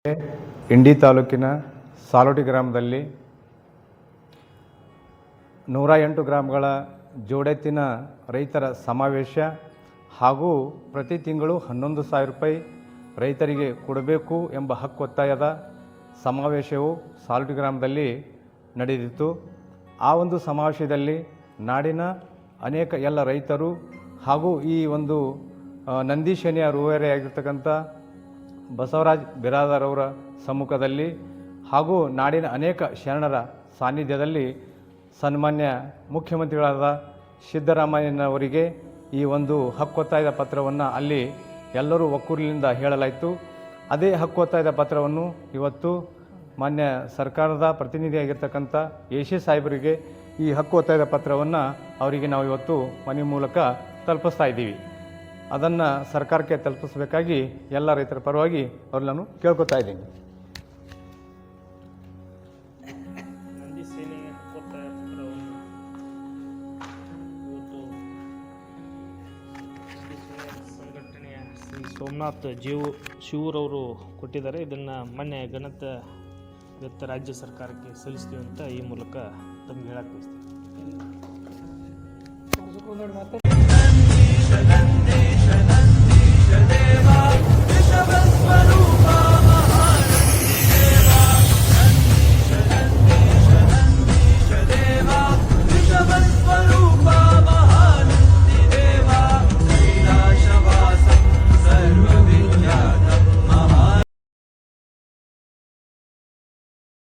ಇಂಡಿ ತಾಲೂಕಿನ ಸಾಲೋಟಿ ಗ್ರಾಮದಲ್ಲಿ 108 ಗ್ರಾಮಗಳ ಜೋಡೆತ್ತಿನ ರೈತರ ಸಮಾವೇಶ ಹಾಗೂ ಪ್ರತಿ ತಿಂಗಳು 11,000 ರೂಪಾಯಿ ರೈತರಿಗೆ ಕೊಡಬೇಕು ಎಂಬ ಹಕ್ಕೊತ್ತಾಯದ ಸಮಾವೇಶವು ಸಾಲೋಟಿ ಗ್ರಾಮದಲ್ಲಿ ನಡೆದಿತ್ತು. ಆ ಒಂದು ಸಮಾವೇಶದಲ್ಲಿ ನಾಡಿನ ಅನೇಕ ಎಲ್ಲ ರೈತರು ಹಾಗೂ ಈ ಒಂದು ನಂದೀಶನಿಯ ರೂವಾರಿಯಾಗಿರ್ತಕ್ಕಂಥ ಬಸವರಾಜ್ ಬಿರಾದಾರ್ ಅವರ ಸಮ್ಮುಖದಲ್ಲಿ ಹಾಗೂ ನಾಡಿನ ಅನೇಕ ಶರಣರ ಸಾನ್ನಿಧ್ಯದಲ್ಲಿ ಸನ್ಮಾನ್ಯ ಮುಖ್ಯಮಂತ್ರಿಗಳಾದ ಸಿದ್ದರಾಮಯ್ಯನವರಿಗೆ ಈ ಒಂದು ಹಕ್ಕೊತ್ತಾಯದ ಪತ್ರವನ್ನು ಅಲ್ಲಿ ಎಲ್ಲರೂ ಒಕ್ಕೂರಿನಿಂದ ಹೇಳಲಾಯಿತು. ಅದೇ ಹಕ್ಕೊತ್ತಾಯದ ಪತ್ರವನ್ನು ಇವತ್ತು ಮಾನ್ಯ ಸರ್ಕಾರದ ಪ್ರತಿನಿಧಿಯಾಗಿರ್ತಕ್ಕಂಥ ಎ.ಸಿ. ಸಾಹೇಬರಿಗೆ ಈ ಹಕ್ಕೊತ್ತಾಯದ ಪತ್ರವನ್ನು ಅವರಿಗೆ ನಾವು ಇವತ್ತು ಮನೆ ಮೂಲಕ ತಲುಪಿಸ್ತಾ ಇದ್ದೀವಿ. ಅದನ್ನು ಸರ್ಕಾರಕ್ಕೆ ತಲುಪಿಸಬೇಕಾಗಿ ಎಲ್ಲ ರೈತರ ಪರವಾಗಿ ಅವ್ರು ನಾನು ಕೇಳ್ಕೊತಾ ಇದ್ದೀನಿ. ನಂದಿ ಸೇನೆಯ ಹಕ್ಕೊತ್ತಾಯ ಪತ್ರವನ್ನು ಇವತ್ತು ಸಂಘಟನೆಯ ಶ್ರೀ ಸೋಮನಾಥ್ ಶಿವರವರು ಕೊಟ್ಟಿದ್ದಾರೆ. ಇದನ್ನು ಮೊನ್ನೆ ಇವತ್ತು ರಾಜ್ಯ ಸರ್ಕಾರಕ್ಕೆ ಸಲ್ಲಿಸ್ತೀವಿ ಅಂತ ಈ ಮೂಲಕ ತಮ್ಗೆ ಹೇಳಕ್ಕೆ ಬಯಸ್ತೀನಿ.